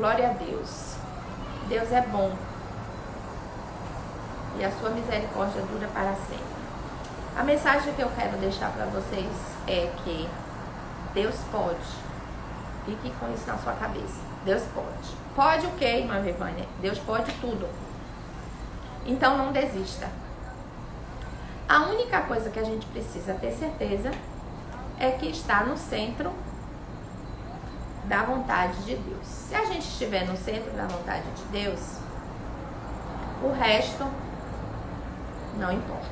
Glória a Deus. Deus é bom. E a sua misericórdia dura para sempre. A mensagem que eu quero deixar para vocês é que Deus pode. Fique com isso na sua cabeça. Deus pode. Pode o quê, irmã Vivânia? Deus pode tudo. Então não desista. A única coisa que a gente precisa ter certeza é que está no centro da vontade de Deus. Se a gente estiver no centro da vontade de Deus, o resto não importa.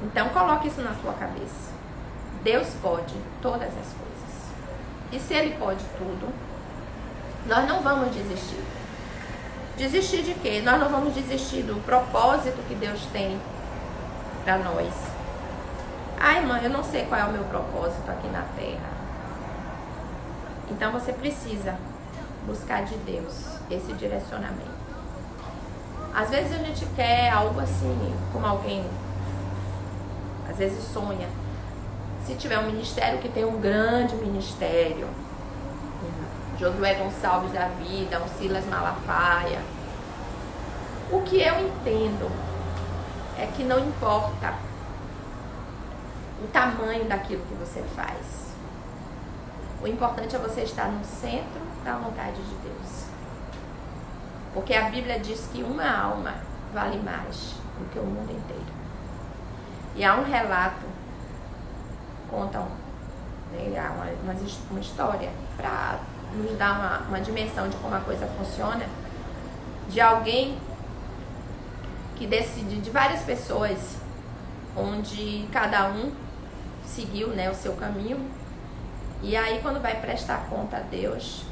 Então coloque isso na sua cabeça. Deus pode todas as coisas. E se Ele pode tudo, nós não vamos desistir. Desistir de quê? Nós não vamos desistir do propósito que Deus tem para nós. Ai, irmã, eu não sei qual é o meu propósito aqui na Terra. Então você precisa buscar de Deus esse direcionamento. Às vezes a gente quer algo assim, como alguém às vezes sonha. Se tiver um ministério que tem um grande ministério, Josué Gonçalves da vida, um Silas Malafaia. O que eu entendo é que não importa o tamanho daquilo que você faz. O importante é você estar no centro da vontade de Deus. Porque a Bíblia diz que uma alma vale mais do que o mundo inteiro. E há um relato, contam, né, uma história para nos dar uma dimensão de como a coisa funciona, de alguém que decide, de várias pessoas, onde cada um seguiu, né, o seu caminho. E aí quando vai prestar conta a Deus,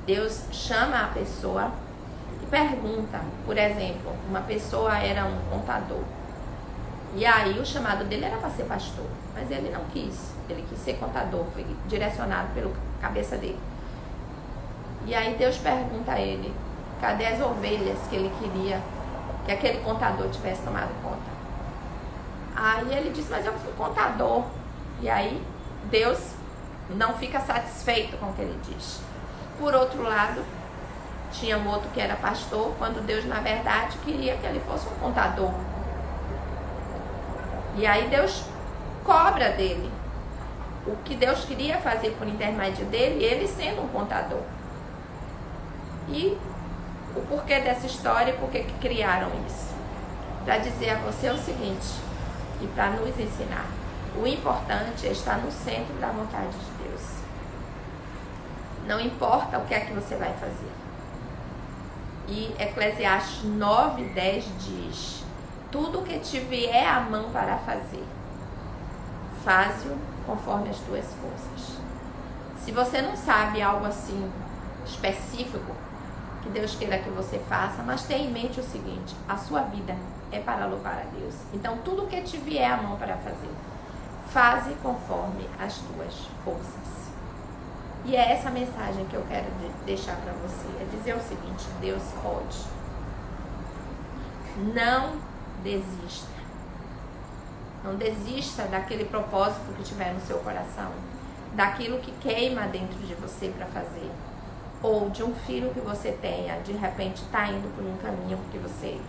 Deus chama a pessoa e pergunta. Por exemplo, uma pessoa era um contador. E aí o chamado dele era para ser pastor, mas ele não quis. Ele quis ser contador, foi direcionado pela cabeça dele. E aí Deus pergunta a ele, cadê as ovelhas que ele queria que aquele contador tivesse tomado conta? Aí ele disse, mas eu fui contador. E aí Deus não fica satisfeito com o que ele diz. Por outro lado, tinha um outro que era pastor, quando Deus, na verdade, queria que ele fosse um contador. E aí Deus cobra dele o que Deus queria fazer por intermédio dele, ele sendo um contador. E o porquê dessa história e por que criaram isso? Para dizer a você o seguinte, e para nos ensinar. O importante é estar no centro da vontade de Deus. Não importa o que é que você vai fazer. E Eclesiastes 9:10 diz, tudo que te vier à mão para fazer, faze-o conforme as tuas forças. Se você não sabe algo assim específico que Deus queira que você faça, mas tenha em mente o seguinte, a sua vida é para louvar a Deus. Então tudo que te vier à mão para fazer, faze conforme as tuas forças. E é essa mensagem que eu quero deixar para você. É dizer o seguinte, Deus pode. Não desista. Não desista daquele propósito que tiver no seu coração. Daquilo que queima dentro de você para fazer. Ou de um filho que você tenha, de repente está indo por um caminho que você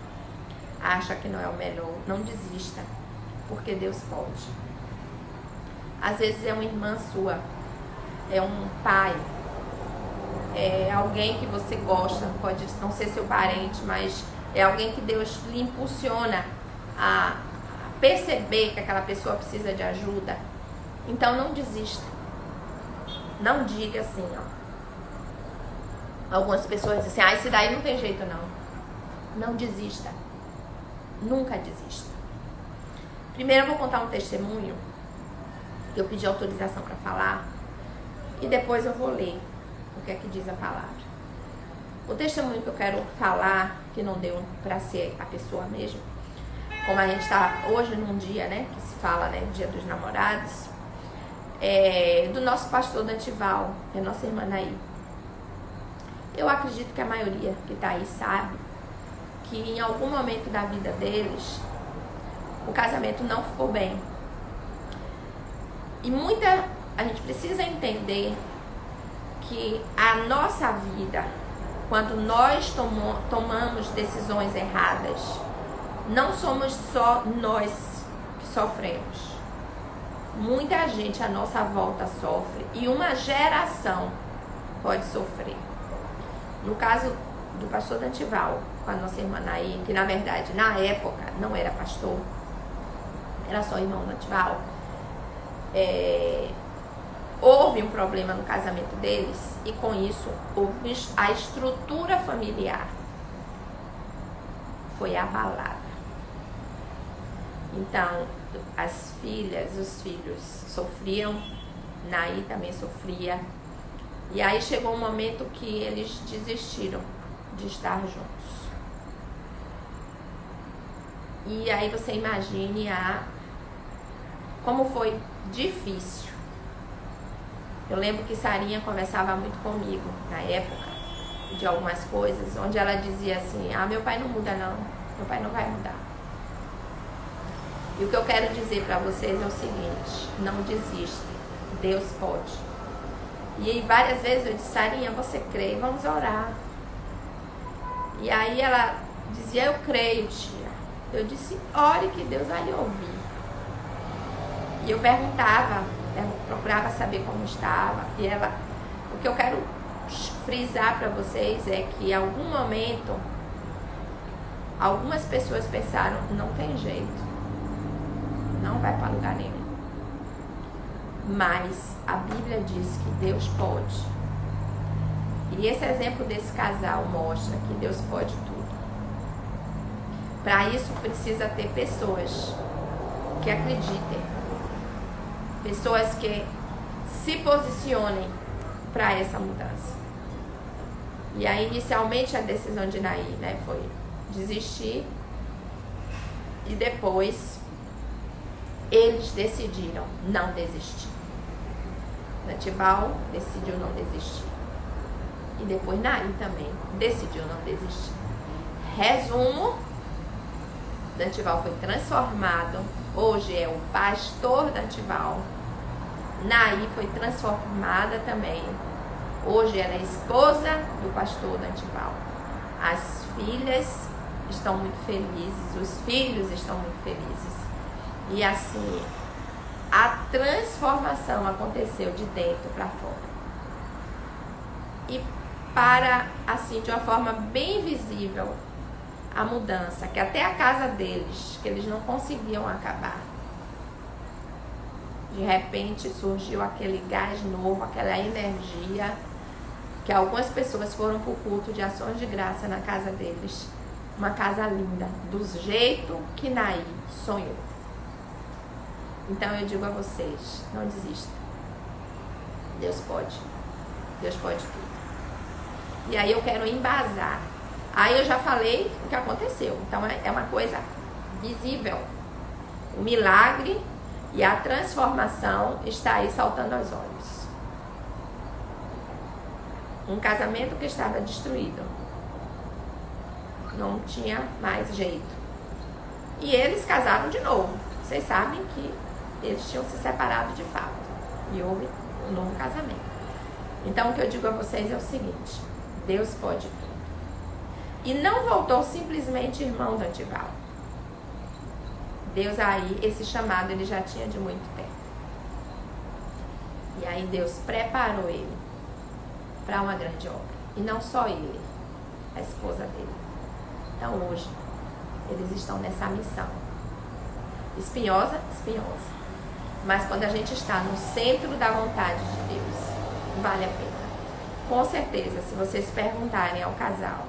acha que não é o melhor. Não desista, porque Deus pode. Às vezes é uma irmã sua, é um pai, é alguém que você gosta, pode não ser seu parente, mas é alguém que Deus lhe impulsiona a perceber que aquela pessoa precisa de ajuda. Então não desista. Não diga assim, ó. Algumas pessoas dizem assim, esse daí não tem jeito não. Não desista. Nunca desista. Primeiro eu vou contar um testemunho que eu pedi autorização para falar e depois eu vou ler o que é que diz a palavra. O testemunho que eu quero falar, que não deu para ser a pessoa mesmo, como a gente está hoje num dia, né, que se fala, né, Dia dos Namorados, do nosso pastor Dantival, é nossa irmã Naí. Eu acredito que a maioria que está aí sabe que em algum momento da vida deles, o casamento não ficou bem. E a gente precisa entender que a nossa vida, quando nós tomamos decisões erradas, não somos só nós que sofremos. Muita gente à nossa volta sofre e uma geração pode sofrer. No caso do pastor Dantival, com a nossa irmã Naí, que na verdade, na época, não era pastor, era só irmão Dantival, houve um problema no casamento deles e com isso a estrutura familiar foi abalada. Então, as filhas, os filhos sofriam, Naí também sofria. E aí chegou um momento que eles desistiram de estar juntos. E aí você imagine como foi difícil. Eu lembro que Sarinha conversava muito comigo na época de algumas coisas, onde ela dizia assim: meu pai não muda não, meu pai não vai mudar. E o que eu quero dizer para vocês é o seguinte: não desiste, Deus pode. E aí várias vezes eu disse: Sarinha, você crê? Vamos orar. E aí ela dizia: eu creio, tia. Eu disse: ore que Deus vai lhe ouvir. E eu perguntava, procurava saber como estava. E ela, o que eu quero frisar para vocês é que em algum momento algumas pessoas pensaram: não tem jeito, não vai para lugar nenhum. Mas a Bíblia diz que Deus pode. E esse exemplo desse casal mostra que Deus pode tudo. Para isso precisa ter pessoas que acreditem, pessoas que se posicionem para essa mudança. E aí inicialmente a decisão de Naí, foi desistir, e depois eles decidiram não desistir. Dantival decidiu não desistir. E depois Naí também decidiu não desistir. Resumo: Dantival foi transformado. Hoje é o pastor Dantival. Naí foi transformada também. Hoje ela é esposa do pastor Dantival. As filhas estão muito felizes, os filhos estão muito felizes. E assim, a transformação aconteceu de dentro para fora. E para, assim, de uma forma bem visível, a mudança, que até a casa deles, que eles não conseguiam acabar, de repente surgiu aquele gás novo, aquela energia, que algumas pessoas foram para o culto de ações de graça na casa deles. Uma casa linda, do jeito que Naí sonhou. Então eu digo a vocês, não desistam. Deus pode. Deus pode tudo. E aí eu quero embasar. Aí eu já falei o que aconteceu. Então é uma coisa visível. O milagre e a transformação está aí saltando aos olhos. Um casamento que estava destruído. Não tinha mais jeito. E eles casaram de novo. Vocês sabem que eles tinham se separado de fato. E houve um novo casamento. Então o que eu digo a vocês é o seguinte: Deus pode tudo. E não voltou simplesmente irmão Dantival. Deus aí, esse chamado ele já tinha de muito tempo. E aí Deus preparou ele para uma grande obra. E não só ele, a esposa dele. Então hoje, eles estão nessa missão. Espinhosa, espinhosa. Mas quando a gente está no centro da vontade de Deus, vale a pena. Com certeza, se vocês perguntarem ao casal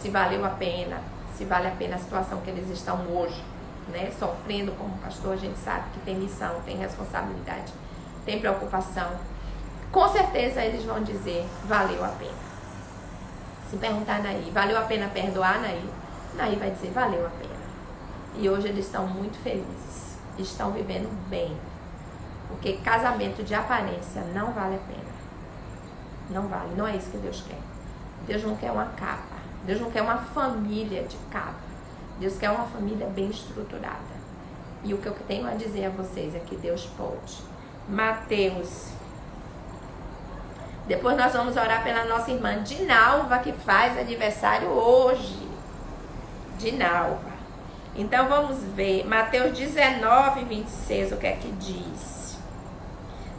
se valeu a pena, se vale a pena a situação que eles estão hoje, sofrendo como pastor, a gente sabe que tem missão, tem responsabilidade, tem preocupação. Com certeza eles vão dizer, valeu a pena. Se perguntar a Naí, valeu a pena perdoar, Naí vai dizer, valeu a pena. E hoje eles estão muito felizes, estão vivendo bem. Porque casamento de aparência não vale a pena. Não vale, não é isso que Deus quer. Deus não quer uma capa. Deus não quer uma família de capa. Deus quer uma família bem estruturada. E o que eu tenho a dizer a vocês é que Deus pode. Mateus Depois nós vamos orar pela nossa irmã Dinalva, que faz aniversário hoje. Dinalva. Então vamos ver Mateus 19, 26, o que é que diz.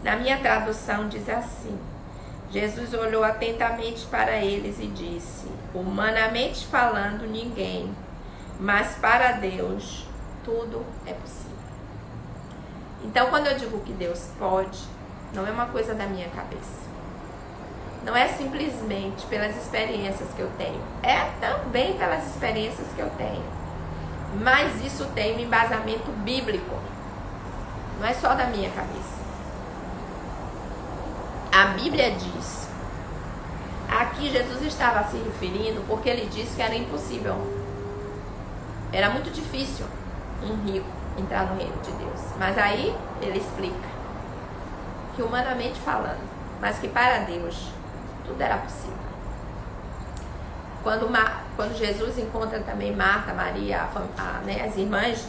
Na minha tradução diz assim: Jesus olhou atentamente para eles e disse: humanamente falando, ninguém, mas para Deus tudo é possível. Então, quando eu digo que Deus pode, não é uma coisa da minha cabeça. Não é simplesmente pelas experiências que eu tenho. É também pelas experiências que eu tenho. Mas isso tem um embasamento bíblico. Não é só da minha cabeça. A Bíblia diz. Aqui Jesus estava se referindo porque ele disse que era impossível. Era muito difícil um rico entrar no reino de Deus. Mas aí ele explica que humanamente falando, mas que para Deus tudo era possível. Quando Jesus encontra também Marta, Maria, as irmãs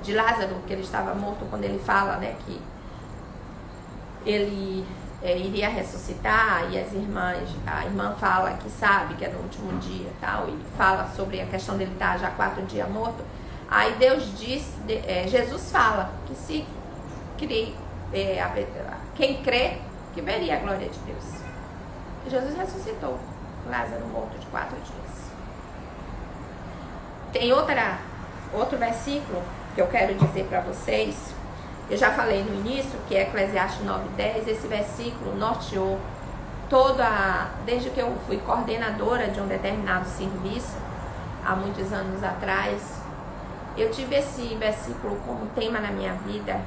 de Lázaro, que ele estava morto, quando ele fala, né, que ele iria ressuscitar, e as irmãs, a irmã fala que sabe que é no último dia, tal, e fala sobre a questão dele estar já 4 dias morto. Aí Deus diz, Jesus fala que se quem crê que veria a glória de Deus. E Jesus ressuscitou Lázaro morto de 4 dias. Tem outro versículo que eu quero dizer para vocês. Eu já falei no início, que é Eclesiastes 9:10. Esse versículo norteou desde que eu fui coordenadora de um determinado serviço, há muitos anos atrás. Eu tive esse versículo como tema na minha vida,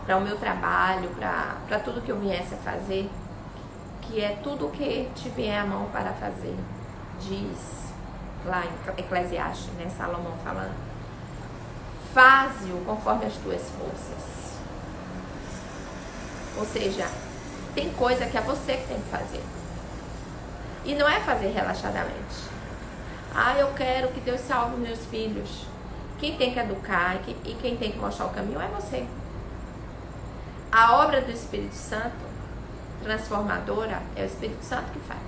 para o meu trabalho, para tudo que eu viesse a fazer, que é tudo o que te vier a mão para fazer, diz lá em Eclesiastes, né, Salomão falando, faze-o conforme as tuas forças. Ou seja, tem coisa que é você que tem que fazer. E não é fazer relaxadamente. Eu quero que Deus salve meus filhos. Quem tem que educar e quem tem que mostrar o caminho é você. A obra do Espírito Santo, transformadora, é o Espírito Santo que faz.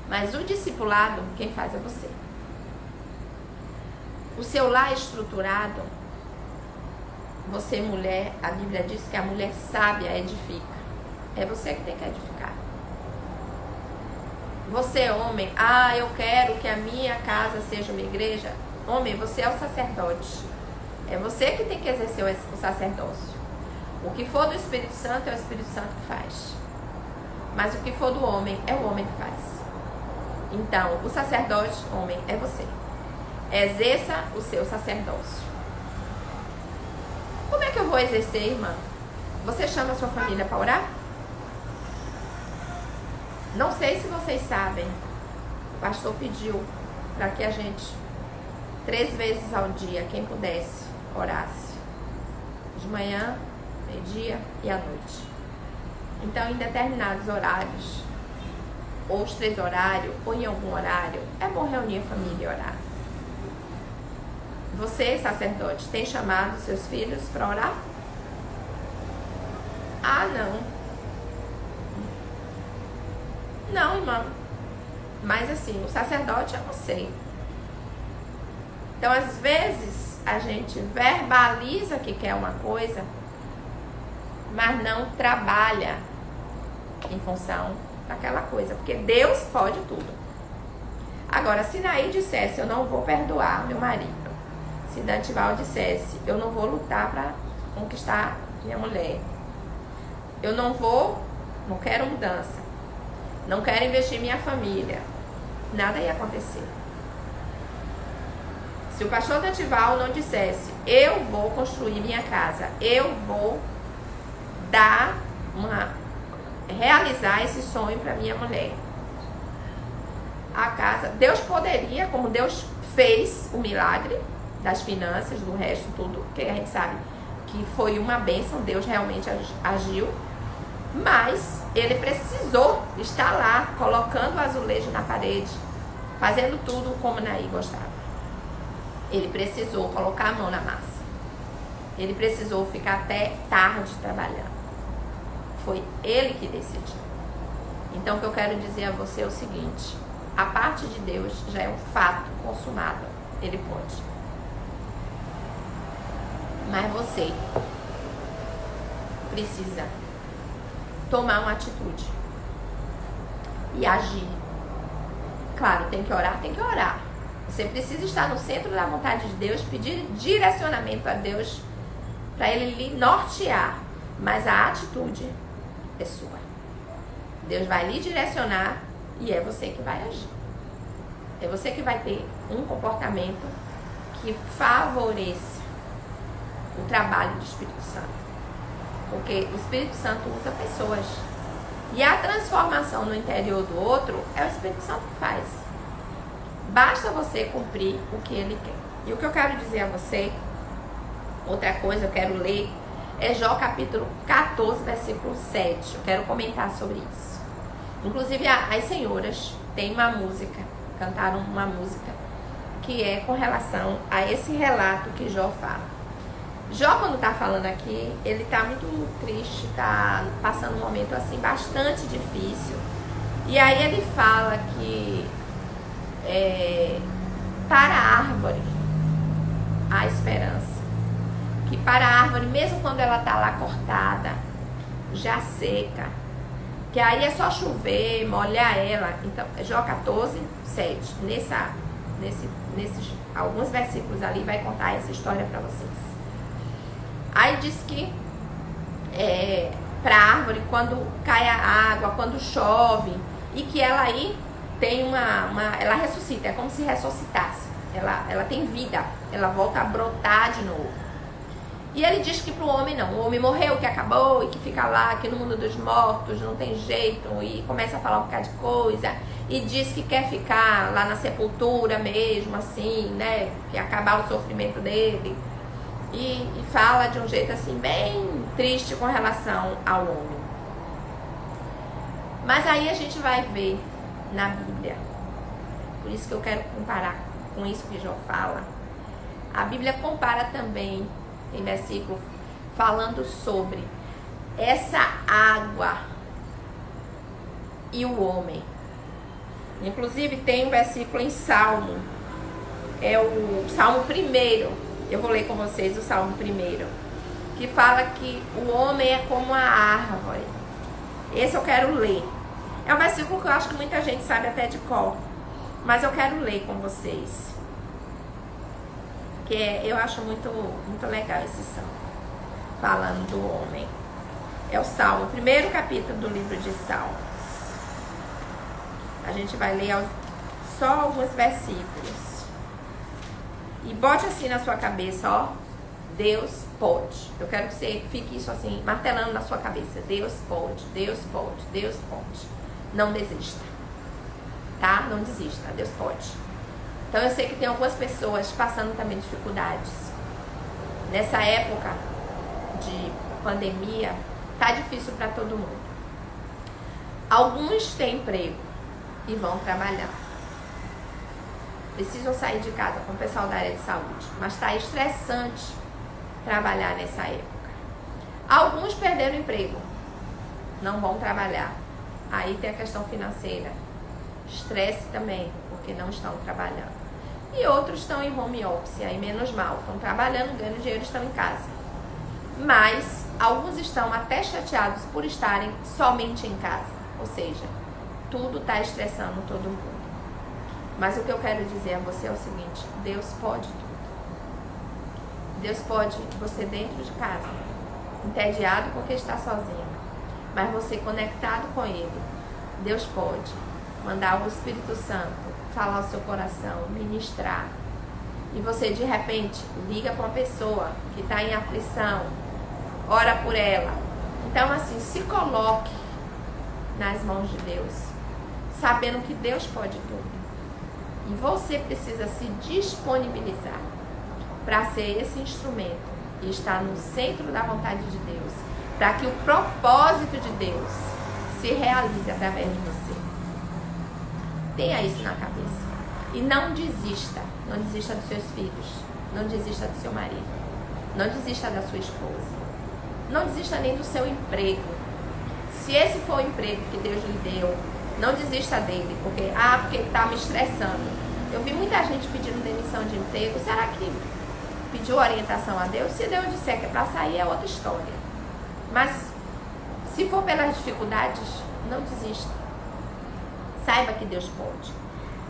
Mas o discipulado, quem faz é você. O seu lar estruturado, você mulher, a Bíblia diz que a mulher sábia edifica. É você que tem que edificar. Você homem, eu quero que a minha casa seja uma igreja. Homem, você é o sacerdote. É você que tem que exercer o sacerdócio. O que for do Espírito Santo é o Espírito Santo que faz. Mas o que for do homem é o homem que faz. Então, o sacerdote, homem, é você. Exerça o seu sacerdócio. Como é que eu vou exercer, irmã? Você chama a sua família para orar? Não sei se vocês sabem. O pastor pediu para que a gente 3 vezes ao dia, quem pudesse, orasse. De manhã, meio-dia e à noite. Então, em determinados horários, ou os 3 horários, ou em algum horário, é bom reunir a família e orar. Você, sacerdote, tem chamado seus filhos para orar? Não. Não, irmã. Mas assim, o sacerdote é você. Então, às vezes, a gente verbaliza que quer uma coisa, mas não trabalha em função daquela coisa. Porque Deus pode tudo. Agora, se Naí dissesse, eu não vou perdoar meu marido. Se Dantival dissesse, eu não vou lutar para conquistar minha mulher. Eu não quero mudança. Não quero investir em minha família. Nada ia acontecer. Se o pastor Dantival não dissesse, eu vou construir minha casa, eu vou realizar esse sonho para minha mulher. A casa, Deus poderia, como Deus fez o milagre das finanças, do resto tudo, que a gente sabe que foi uma bênção, Deus realmente agiu, mas ele precisou estar lá, colocando o azulejo na parede, fazendo tudo como Naí gostava. Ele precisou colocar a mão na massa. Ele precisou ficar até tarde trabalhando. Foi ele que decidiu. Então o que eu quero dizer a você é o seguinte: a parte de Deus já é um fato consumado. Ele pode. Mas você precisa tomar uma atitude e agir. Claro, tem que orar, tem que orar. Você precisa estar no centro da vontade de Deus, pedir direcionamento a Deus para Ele lhe nortear. Mas a atitude é sua. Deus vai lhe direcionar e é você que vai agir. É você que vai ter um comportamento que favoreça o trabalho do Espírito Santo. Porque o Espírito Santo usa pessoas. E a transformação no interior do outro é o Espírito Santo que faz. Basta você cumprir o que Ele quer. E o que eu quero dizer a você, outra coisa eu quero ler, é Jó capítulo 14, versículo 7. Eu quero comentar sobre isso. Inclusive as senhoras têm uma música, cantaram uma música que é com relação a esse relato que Jó fala. Jó, quando tá falando aqui, ele tá muito triste, tá passando um momento assim bastante difícil. E aí ele fala que para a árvore há esperança. Que para a árvore, mesmo quando ela tá lá cortada, já seca, que aí é só chover, molhar ela. Então, Jó 14, 7. Nesses alguns versículos ali vai contar essa história para vocês. Aí diz que para a árvore, quando cai a água, quando chove, e que ela aí tem ela ressuscita, é como se ressuscitasse. Ela tem vida, ela volta a brotar de novo. E ele diz que para o homem não, o homem morreu, que acabou, e que fica lá, aqui no mundo dos mortos, não tem jeito, e começa a falar um bocado de coisa, e diz que quer ficar lá na sepultura mesmo, assim, né, que acabar o sofrimento dele. E fala de um jeito assim bem triste com relação ao homem. Mas aí a gente vai ver na Bíblia, por isso que eu quero comparar com isso que Jó fala. A Bíblia compara também, tem versículo falando sobre essa água e o homem. Inclusive tem um versículo em Salmo, é o Salmo 1. Eu vou ler com vocês o Salmo 1, que fala que o homem é como a árvore. Esse eu quero ler. É um versículo que eu acho que muita gente sabe até de cor, mas eu quero ler com vocês. Que eu acho muito, muito legal esse salmo, falando do homem. É o Salmo, 1º capítulo do livro de Salmos. A gente vai ler só alguns versículos. E bote assim na sua cabeça, ó, Deus pode. Eu quero que você fique isso assim, martelando na sua cabeça. Deus pode, Deus pode, Deus pode. Não desista, tá? Não desista, Deus pode. Então eu sei que tem algumas pessoas passando também dificuldades. Nessa época de pandemia, tá difícil para todo mundo. Alguns têm emprego e vão trabalhar. Precisam sair de casa com o pessoal da área de saúde, mas está estressante trabalhar nessa época. Alguns perderam o emprego, não vão trabalhar. Aí tem a questão financeira, estresse também, porque não estão trabalhando. E outros estão em home office, aí menos mal, estão trabalhando, ganhando dinheiro, estão em casa. Mas alguns estão até chateados por estarem somente em casa, ou seja, tudo está estressando todo mundo. Mas o que eu quero dizer a você é o seguinte: Deus pode tudo. Deus pode você dentro de casa, entediado porque está sozinho, mas você conectado com Ele. Deus pode mandar o Espírito Santo falar ao seu coração, ministrar. E você de repente liga para uma pessoa que está em aflição, ora por ela. Então assim, se coloque nas mãos de Deus, sabendo que Deus pode tudo. E você precisa se disponibilizar para ser esse instrumento e estar no centro da vontade de Deus, para que o propósito de Deus se realize através de você. Tenha isso na cabeça. E não desista. Não desista dos seus filhos. Não desista do seu marido. Não desista da sua esposa. Não desista nem do seu emprego. Se esse for o emprego que Deus lhe deu, não desista dele, porque está me estressando. Eu vi muita gente pedindo demissão de emprego. Será que pediu orientação a Deus? Se Deus disser que é para sair, é outra história. Mas se for pelas dificuldades, não desista. Saiba que Deus pode.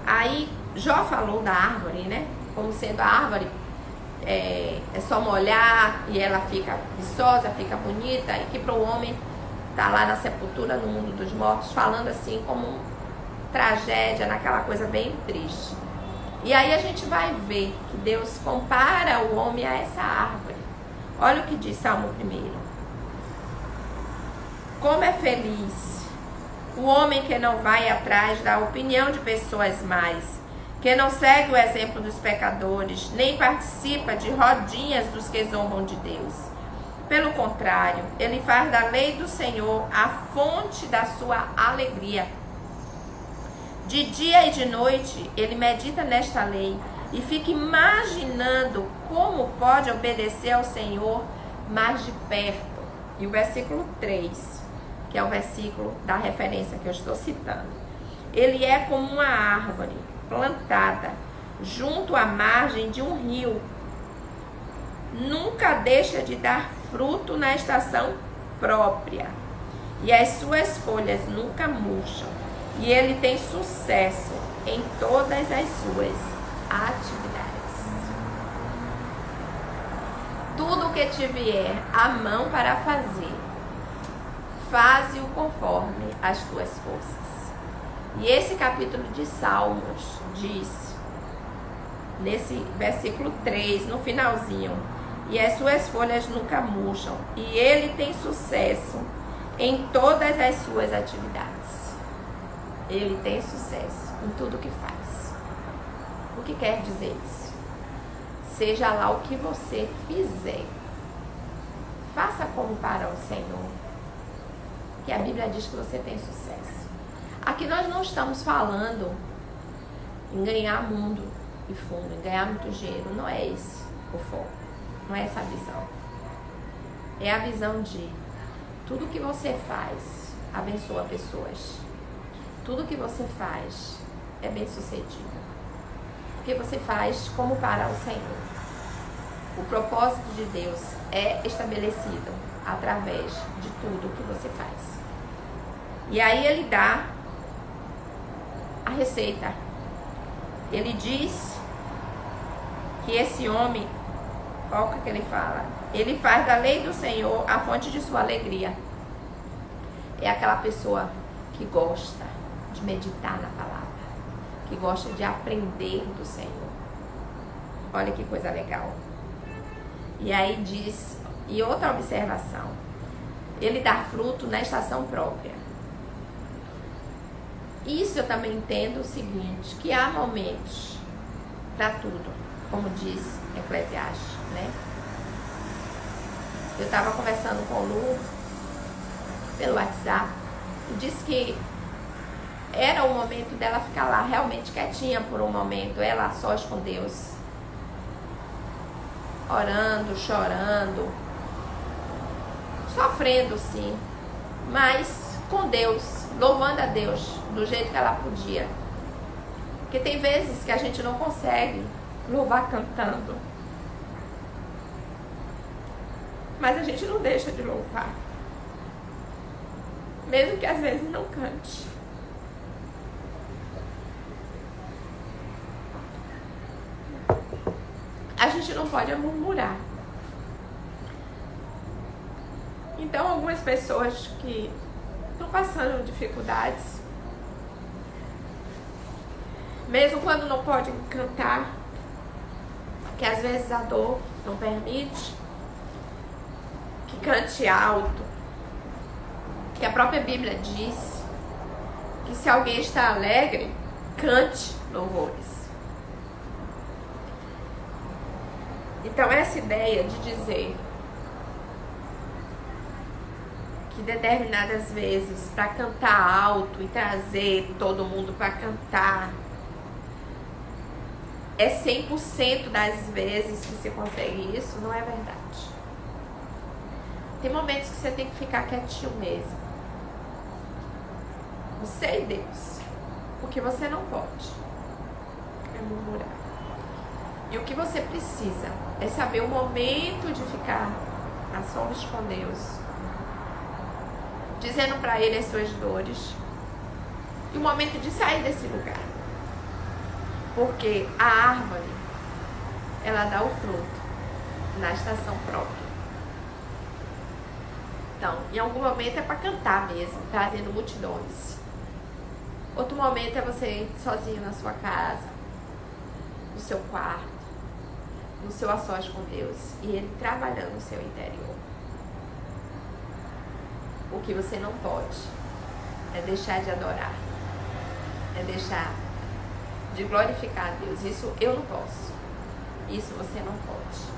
Aí Jó falou da árvore, né? Como sendo a árvore é só molhar e ela fica viçosa, fica bonita, e que para o homem tá lá na sepultura, no mundo dos mortos, falando assim como tragédia, naquela coisa bem triste. E aí a gente vai ver que Deus compara o homem a essa árvore. Olha o que diz Salmo 1. Como é feliz o homem que não vai atrás da opinião de pessoas más, que não segue o exemplo dos pecadores, nem participa de rodinhas dos que zombam de Deus. Pelo contrário, ele faz da lei do Senhor a fonte da sua alegria. De dia e de noite, ele medita nesta lei e fica imaginando como pode obedecer ao Senhor mais de perto. E o versículo 3, que é o versículo da referência que eu estou citando. Ele é como uma árvore plantada junto à margem de um rio. Nunca deixa de dar fruto na estação própria, e as suas folhas nunca murcham, e ele tem sucesso em todas as suas atividades. Tudo que te vier à mão para fazer, faze-o conforme as tuas forças. E esse capítulo de Salmos diz, nesse versículo 3, no finalzinho: e as suas folhas nunca murcham, e ele tem sucesso em todas as suas atividades. Ele tem sucesso em tudo que faz. O que quer dizer isso? Seja lá o que você fizer, faça como para o Senhor, que a Bíblia diz que você tem sucesso. Aqui nós não estamos falando em ganhar mundo e fundo, em ganhar muito dinheiro. Não é esse o foco. Não é essa a visão. É a visão de tudo que você faz abençoa pessoas. Tudo que você faz é bem sucedido. Porque você faz como para o Senhor. O propósito de Deus é estabelecido através de tudo que você faz. E aí ele dá a receita. Ele diz que esse homem, olha o que ele fala, ele faz da lei do Senhor a fonte de sua alegria. É aquela pessoa que gosta de meditar na palavra, que gosta de aprender do Senhor. Olha que coisa legal. E aí diz, e outra observação, ele dá fruto na estação própria. Isso eu também entendo o seguinte, que há momentos para tudo, como diz Eclesiastes, né? Eu estava conversando com o Lu pelo WhatsApp e disse que era o momento dela ficar lá realmente quietinha por um momento, ela sós com Deus, orando, chorando, sofrendo sim, mas com Deus, louvando a Deus do jeito que ela podia. Porque tem vezes que a gente não consegue louvar cantando, mas a gente não deixa de louvar, mesmo que às vezes não cante. A gente não pode murmurar. Então, algumas pessoas que estão passando dificuldades, mesmo quando não podem cantar, que às vezes a dor não permite que cante alto, que a própria Bíblia diz que se alguém está alegre, cante louvores. Então essa ideia de dizer que determinadas vezes para cantar alto e trazer todo mundo para cantar é 100% das vezes que se consegue isso, não é verdade. Tem momentos que você tem que ficar quietinho mesmo. você e Deus. O que você não pode é murmurar. E o que você precisa é saber o momento de ficar a solas com Deus, dizendo para Ele as suas dores, e o momento de sair desse lugar. Porque a árvore, ela dá o fruto na estação própria. Então, em algum momento é para cantar mesmo, trazendo multidões. Outro momento é você sozinho na sua casa, no seu quarto, no seu a sós com Deus, e Ele trabalhando no seu interior. O que você não pode é deixar de adorar, é deixar de glorificar a Deus. Isso eu não posso, isso você não pode.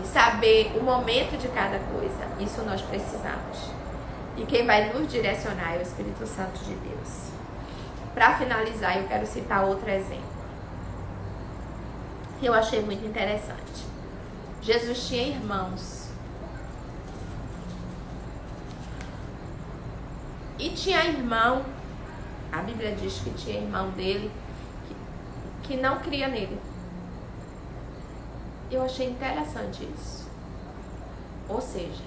E saber o momento de cada coisa, isso nós precisamos. E quem vai nos direcionar é o Espírito Santo de Deus. Para finalizar, eu quero citar outro exemplo que eu achei muito interessante. Jesus tinha irmãos. E tinha irmão, a Bíblia diz que tinha irmão dele que não cria nele. Eu achei interessante isso. Ou seja,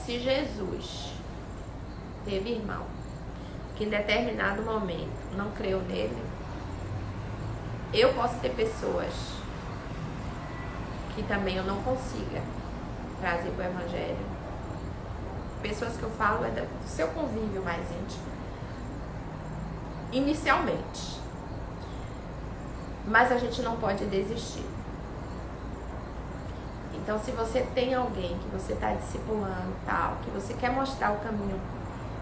se Jesus teve irmão que em determinado momento não creu nele, eu posso ter pessoas que também eu não consiga trazer para o Evangelho. Pessoas que eu falo é do seu convívio mais íntimo. Inicialmente. Mas a gente não pode desistir. Então, se você tem alguém que você está discipulando, tal, que você quer mostrar o caminho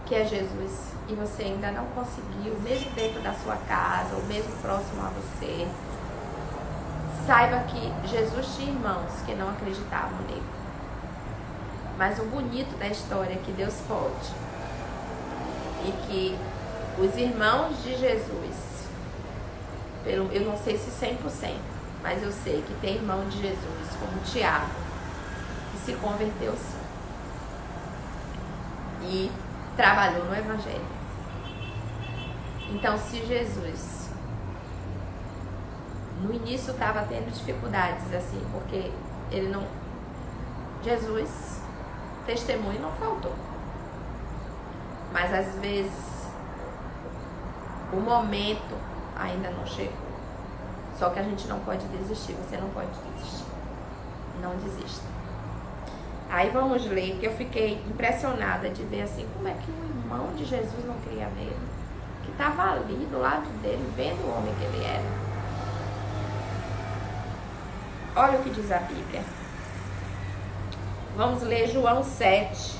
que é Jesus, e você ainda não conseguiu, mesmo dentro da sua casa, ou mesmo próximo a você, saiba que Jesus tinha irmãos que não acreditavam nele. Mas o bonito da história é que Deus pode. E que os irmãos de Jesus, eu não sei se 100%, mas eu sei que tem irmão de Jesus, como Tiago, que se converteu sim. E trabalhou no Evangelho. Então, se Jesus no início estava tendo dificuldades assim, porque ele não... Jesus, testemunho não faltou. Mas às vezes o momento ainda não chegou. Só que a gente não pode desistir, você não pode desistir. Não desista. Aí vamos ler, que eu fiquei impressionada de ver assim, como é que o irmão de Jesus não cria nele, que estava ali do lado dele, vendo o homem que ele era. Olha o que diz a Bíblia. Vamos ler João 7.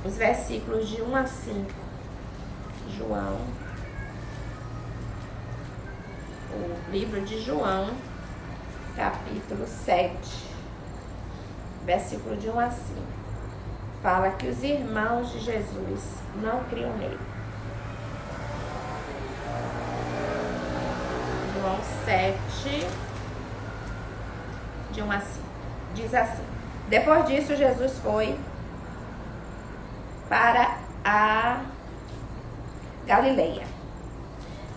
Os versículos de 1 a 5. João. O livro de João, capítulo 7, versículo de 1 a 5. Fala que os irmãos de Jesus não criam nele. João 7, de 1 a 5. Diz assim: depois disso, Jesus foi para a Galileia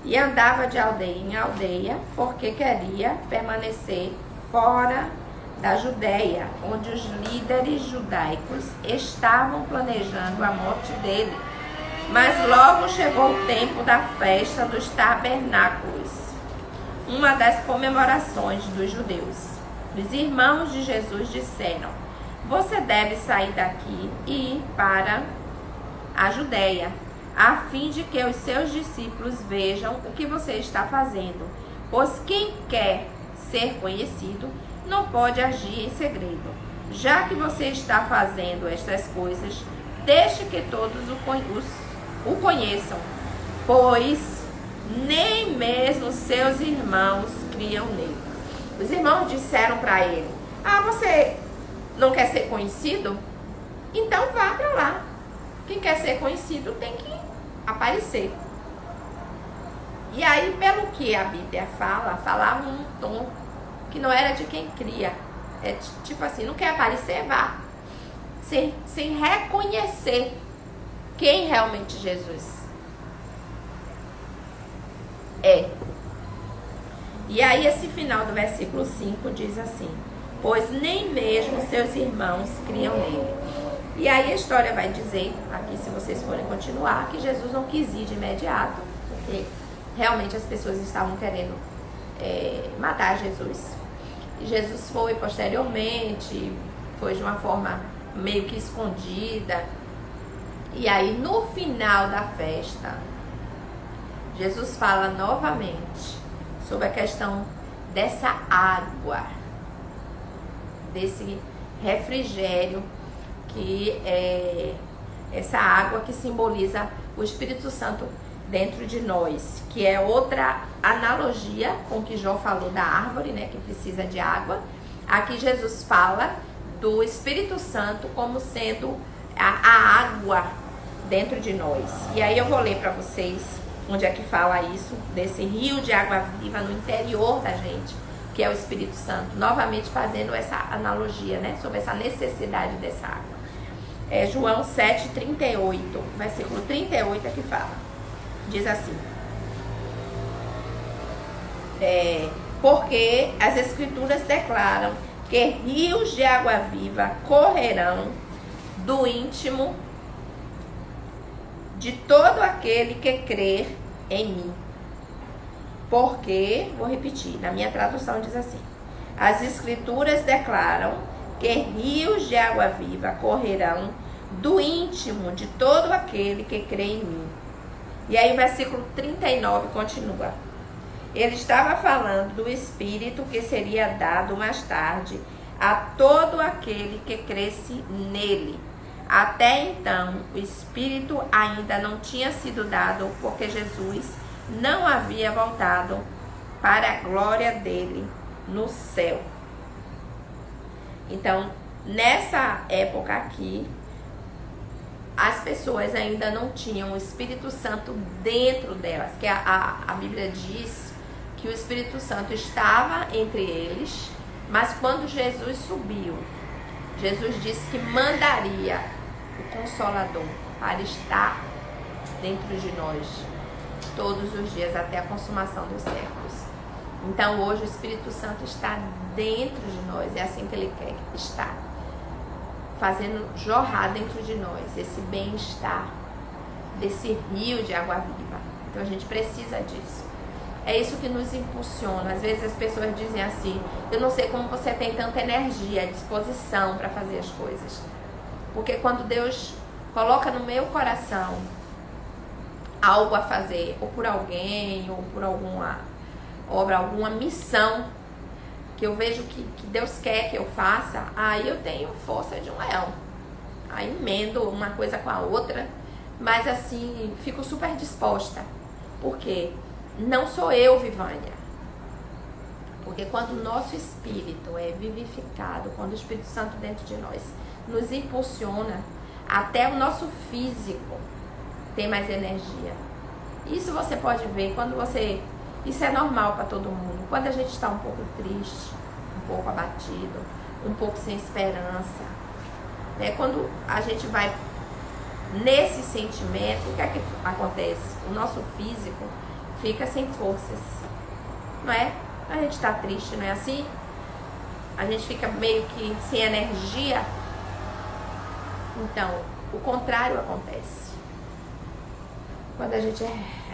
e andava de aldeia em aldeia, porque queria permanecer fora da Judeia, onde os líderes judaicos estavam planejando a morte dele. Mas logo chegou o tempo da festa dos tabernáculos, uma das comemorações dos judeus. Os irmãos de Jesus disseram: você deve sair daqui e ir para a Judeia, a fim de que os seus discípulos vejam o que você está fazendo. Pois quem quer ser conhecido não pode agir em segredo. Já que você está fazendo estas coisas, deixe que todos o conheçam, pois nem mesmo seus irmãos criam nele. Os irmãos disseram para ele: você não quer ser conhecido? Então vá para lá. Quem quer ser conhecido tem que aparecer. E aí, pelo que a Bíblia falava um tom que não era de quem cria. É tipo assim, não quer aparecer? Vá. sem reconhecer quem realmente Jesus é. E aí esse final do versículo 5 diz assim: pois nem mesmo seus irmãos criam nele. E aí a história vai dizer, aqui se vocês forem continuar, que Jesus não quis ir de imediato, porque realmente as pessoas estavam querendo matar Jesus. E Jesus foi posteriormente, foi de uma forma meio que escondida. E aí no final da festa, Jesus fala novamente sobre a questão dessa água, desse refrigério, que é essa água que simboliza o Espírito Santo dentro de nós, que é outra analogia com o que Jó falou da árvore, né, que precisa de água. Aqui Jesus fala do Espírito Santo como sendo a água dentro de nós. E aí eu vou ler para vocês onde é que fala isso, desse rio de água viva no interior da gente, que é o Espírito Santo, novamente fazendo essa analogia, né, sobre essa necessidade dessa água. É João 7,38, versículo 38 é que fala. Diz assim: porque as Escrituras declaram que rios de água viva correrão do íntimo de todo aquele que crer em mim. Porque, vou repetir, na minha tradução diz assim: as Escrituras declaram que rios de água viva correrão do íntimo de todo aquele que crê em mim. E aí o versículo 39 continua. Ele estava falando do Espírito que seria dado mais tarde a todo aquele que cresce nele. Até então, o Espírito ainda não tinha sido dado, porque Jesus não havia voltado para a glória dele no céu. Então, nessa época aqui, as pessoas ainda não tinham o Espírito Santo dentro delas, que a Bíblia diz que o Espírito Santo estava entre eles, mas quando Jesus subiu, Jesus disse que mandaria o Consolador para estar dentro de nós todos os dias até a consumação dos séculos. Então hoje o Espírito Santo está dentro de nós, é assim que ele quer estar, fazendo jorrar dentro de nós esse bem-estar, desse rio de água viva. Então a gente precisa disso. É isso que nos impulsiona. Às vezes as pessoas dizem assim: eu não sei como você tem tanta energia, disposição para fazer as coisas. Porque quando Deus coloca no meu coração algo a fazer, ou por alguém, ou por alguma obra, alguma missão, que eu vejo que Deus quer que eu faça, aí eu tenho força de um leão. Aí emendo uma coisa com a outra, mas assim, fico super disposta. Por quê? Não sou eu, Vivânia. Porque quando o nosso espírito é vivificado, quando o Espírito Santo dentro de nós nos impulsiona, até o nosso físico tem mais energia. Isso você pode ver quando você... Isso é normal para todo mundo. Quando a gente está um pouco triste, um pouco abatido, um pouco sem esperança, né? Quando a gente vai nesse sentimento, o que é que acontece? O nosso físico fica sem forças, não é? A gente está triste, não é assim? A gente fica meio que sem energia. Então, o contrário acontece. Quando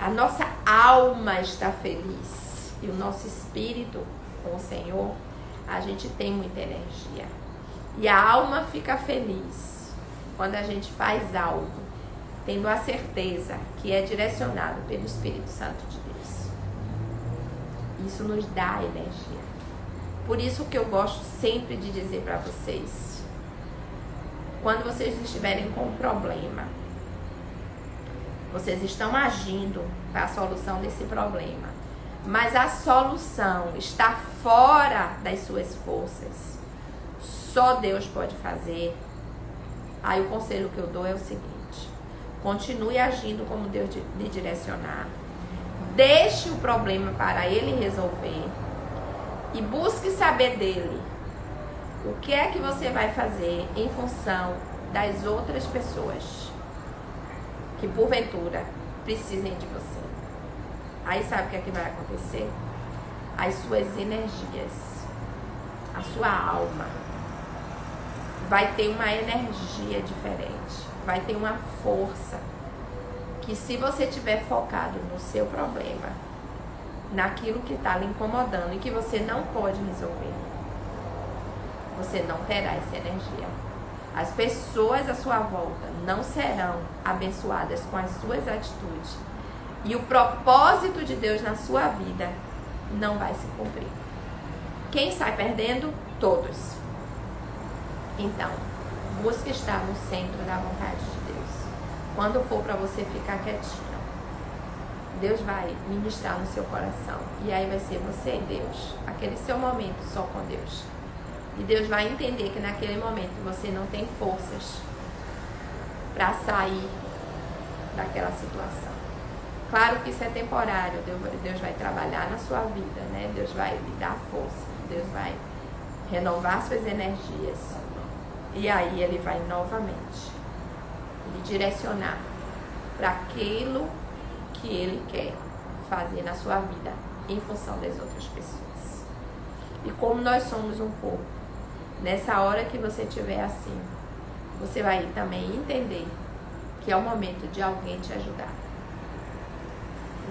a nossa alma está feliz e o nosso espírito com o Senhor, a gente tem muita energia. E a alma fica feliz quando a gente faz algo, tendo a certeza que é direcionado pelo Espírito Santo de Deus. Isso nos dá energia. Por isso que eu gosto sempre de dizer para vocês, quando vocês estiverem com um problema, vocês estão agindo para a solução desse problema, mas a solução está fora das suas forças, só Deus pode fazer. Aí o conselho que eu dou é o seguinte: continue agindo como Deus lhe direcionar, deixe o problema para Ele resolver e busque saber dele o que é que você vai fazer em função das outras pessoas que porventura precisem de você. Aí sabe o que é que vai acontecer? As suas energias, a sua alma vai ter uma energia diferente, vai ter uma força que, se você estiver focado no seu problema, naquilo que está lhe incomodando e que você não pode resolver, você não terá essa energia. As pessoas à sua volta não serão abençoadas com as suas atitudes. E o propósito de Deus na sua vida não vai se cumprir. Quem sai perdendo? Todos. Então, busque estar no centro da vontade de Deus. Quando for para você ficar quietinho, Deus vai ministrar no seu coração. E aí vai ser você e Deus. Aquele seu momento só com Deus. E Deus vai entender que naquele momento você não tem forças para sair daquela situação. Claro que isso é temporário. Deus vai trabalhar na sua vida, né? Deus vai lhe dar força. Deus vai renovar suas energias. E aí Ele vai novamente lhe direcionar para aquilo que Ele quer fazer na sua vida em função das outras pessoas. E como nós somos um corpo, nessa hora que você estiver assim, você vai também entender que é o momento de alguém te ajudar.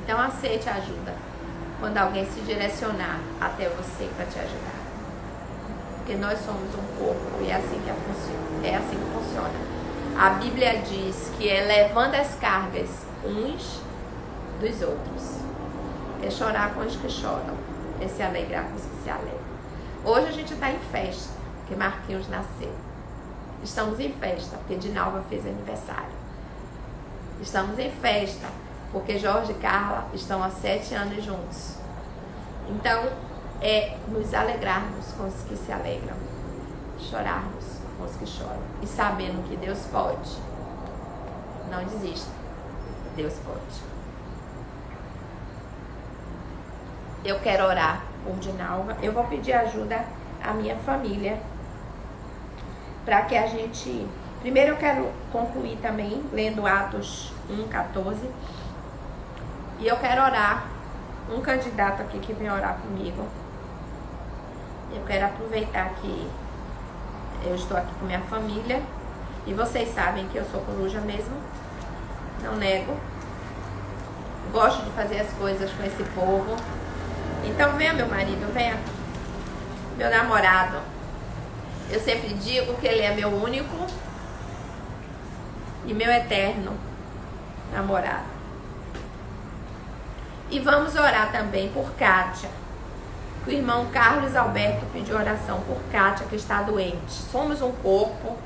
Então aceite a ajuda quando alguém se direcionar até você para te ajudar. Porque nós somos um corpo e é assim que funciona. A Bíblia diz que é levando as cargas uns dos outros. É chorar com os que choram, é se alegrar com os que se alegram. Hoje a gente está em festa, porque Marquinhos nasceu. Estamos em festa, porque Dinalva fez aniversário. Estamos em festa, porque Jorge e Carla estão há 7 anos juntos. Então, é nos alegrarmos com os que se alegram, chorarmos com os que choram, e sabendo que Deus pode. Não desista, Deus pode. Eu quero orar por Dinalva. Eu vou pedir ajuda à minha família, para que a gente... Primeiro eu quero concluir também lendo Atos 1:14. E eu quero orar. Um candidato aqui que vem orar comigo. Eu quero aproveitar que eu estou aqui com minha família. E vocês sabem que eu sou coruja mesmo. Não nego. Gosto de fazer as coisas com esse povo. Então venha, meu marido, venha. Meu namorado. Eu sempre digo que ele é meu único e meu eterno namorado. E vamos orar também por Kátia. O irmão Carlos Alberto pediu oração por Kátia, que está doente. Somos um corpo.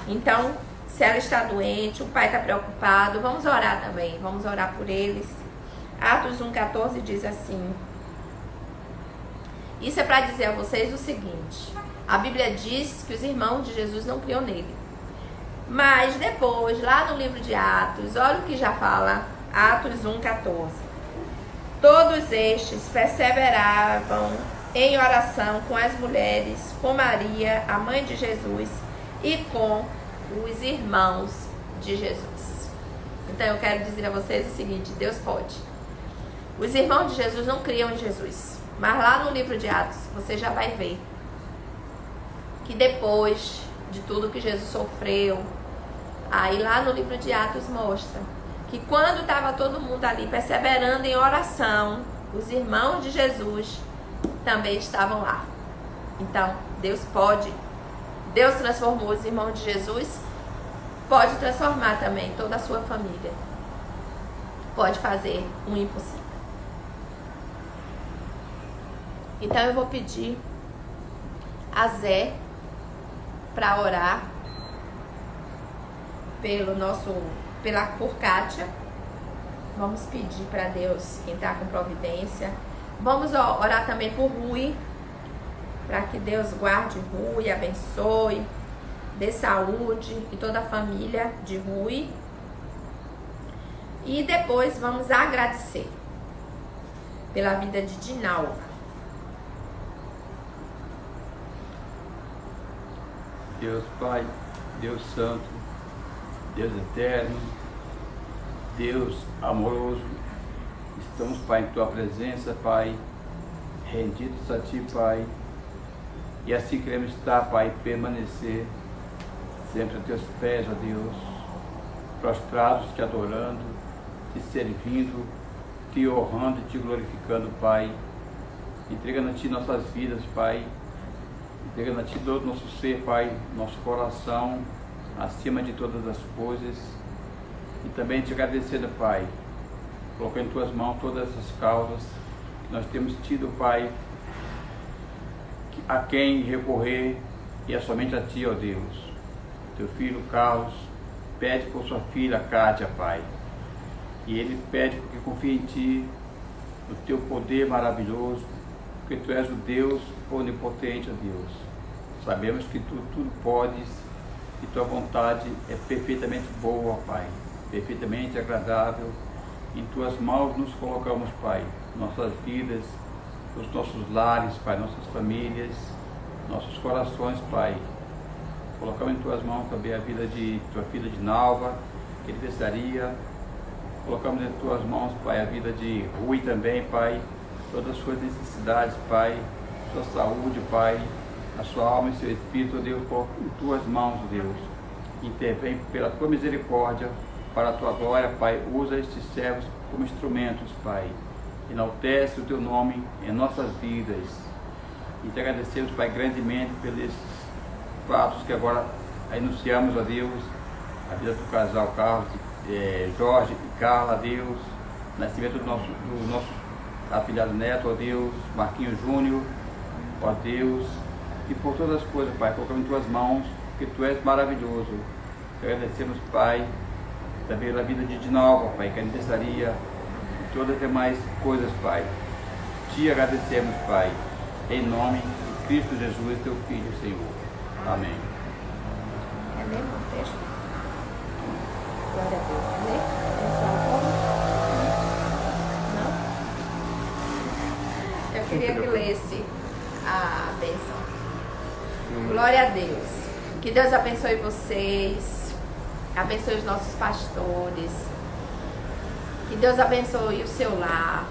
Então, se ela está doente, o pai está preocupado, vamos orar também. Vamos orar por eles. Atos 1:14 diz assim. Isso é para dizer a vocês o seguinte. A Bíblia diz que os irmãos de Jesus não criam nele. Mas depois, lá no livro de Atos, olha o que já fala. Atos 1:14. Todos estes perseveravam em oração com as mulheres, com Maria, a mãe de Jesus, e com os irmãos de Jesus. Então eu quero dizer a vocês o seguinte, Deus pode. Os irmãos de Jesus não criam em Jesus, mas lá no livro de Atos você já vai ver que depois de tudo que Jesus sofreu, aí lá no livro de Atos mostra que quando estava todo mundo ali perseverando em oração, os irmãos de Jesus também estavam lá. Então, Deus pode. Deus transformou os irmãos de Jesus, pode transformar também toda a sua família. Pode fazer um impossível. Então, eu vou pedir a Zé para orar por Kátia. Vamos pedir para Deus entrar com providência. Vamos orar também por Rui, para que Deus guarde Rui, abençoe, dê saúde e toda a família de Rui. E depois vamos agradecer pela vida de Dinalva. Deus Pai, Deus Santo, Deus Eterno, Deus Amoroso, estamos, Pai, em Tua presença, Pai, rendidos a Ti, Pai, e assim queremos estar, Pai, permanecer sempre a Teus pés, ó Deus, prostrados, Te adorando, Te servindo, Te honrando e Te glorificando, Pai, entregando a Ti nossas vidas, Pai, entregando a Ti todo o nosso ser, Pai, nosso coração, acima de todas as coisas, e também Te agradecendo, Pai, colocando em Tuas mãos todas essas causas que nós temos tido, Pai, a quem recorrer, e é somente a Ti, ó Deus. Teu filho Carlos pede por sua filha Kátia, Pai, e ele pede porque confia em Ti, no Teu poder maravilhoso, porque Tu és o Deus onipotente, ó Deus. Sabemos que Tu tudo podes e Tua vontade é perfeitamente boa, Pai, perfeitamente agradável. Em Tuas mãos nos colocamos, Pai, nossas vidas, os nossos lares, Pai, nossas famílias, nossos corações, Pai. Colocamos em Tuas mãos também a vida de Tua filha de Nalva, que aniversaria. Colocamos em Tuas mãos, Pai, a vida de Rui também, Pai, todas as suas necessidades, Pai, sua saúde, Pai, a sua alma e seu espírito, ó Deus, coloca em Tuas mãos, ó Deus. Intervém pela Tua misericórdia, para a Tua glória, Pai. Usa estes servos como instrumentos, Pai. Enaltece o Teu nome em nossas vidas. E Te agradecemos, Pai, grandemente pelos fatos que agora anunciamos, ó Deus, a vida do casal Carlos, Jorge e Carla, Deus, nascimento do nosso afilhado neto, ó Deus, Marquinhos Júnior, ó Deus, e por todas as coisas, Pai, colocamos em Tuas mãos, porque Tu és maravilhoso. Te agradecemos, Pai, também pela vida de Dinalva, Pai, que aniversaria, e todas as demais coisas, Pai. Te agradecemos, Pai, em nome de Cristo Jesus, Teu Filho, Senhor. Amém. É mesmo o texto? Glória a Deus. Quer ler? Abençoar o povo? Não? Eu queria que lesse a bênção. Glória a Deus. Que Deus abençoe vocês. Abençoe os nossos pastores. Que Deus abençoe o seu lar.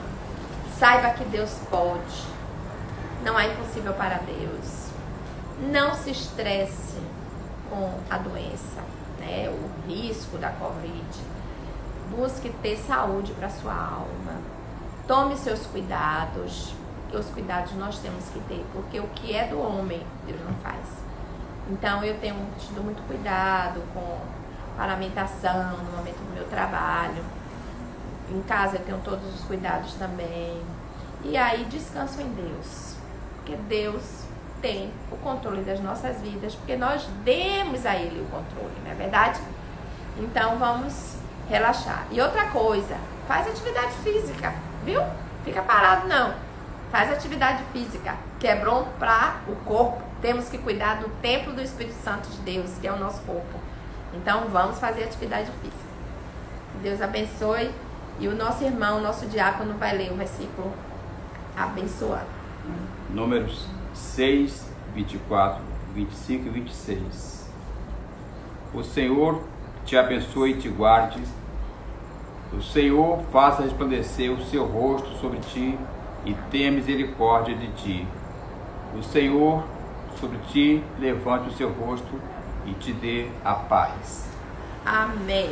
Saiba que Deus pode. Não há impossível para Deus. Não se estresse com a doença, né? O risco da Covid. Busque ter saúde para sua alma. Tome seus cuidados. E os cuidados nós temos que ter, porque o que é do homem, Deus não faz. Então eu tenho tido muito cuidado com alimentação no momento do meu trabalho. Em casa eu tenho todos os cuidados também. E aí descanso em Deus, porque Deus tem o controle das nossas vidas, porque nós demos a Ele o controle, não é verdade? Então vamos relaxar. E outra coisa, faz atividade física, viu? Fica parado não. Faz atividade física, que é bom para o corpo. Temos que cuidar do templo do Espírito Santo de Deus, que é o nosso corpo. Então vamos fazer atividade física. Deus abençoe. E o nosso irmão, o nosso diácono, vai ler o versículo abençoado. Números 6, 24, 25 e 26. O Senhor te abençoe e te guarde. O Senhor faça resplandecer o seu rosto sobre ti e tenha misericórdia de ti. O Senhor sobre ti levante o seu rosto e te dê a paz. Amém.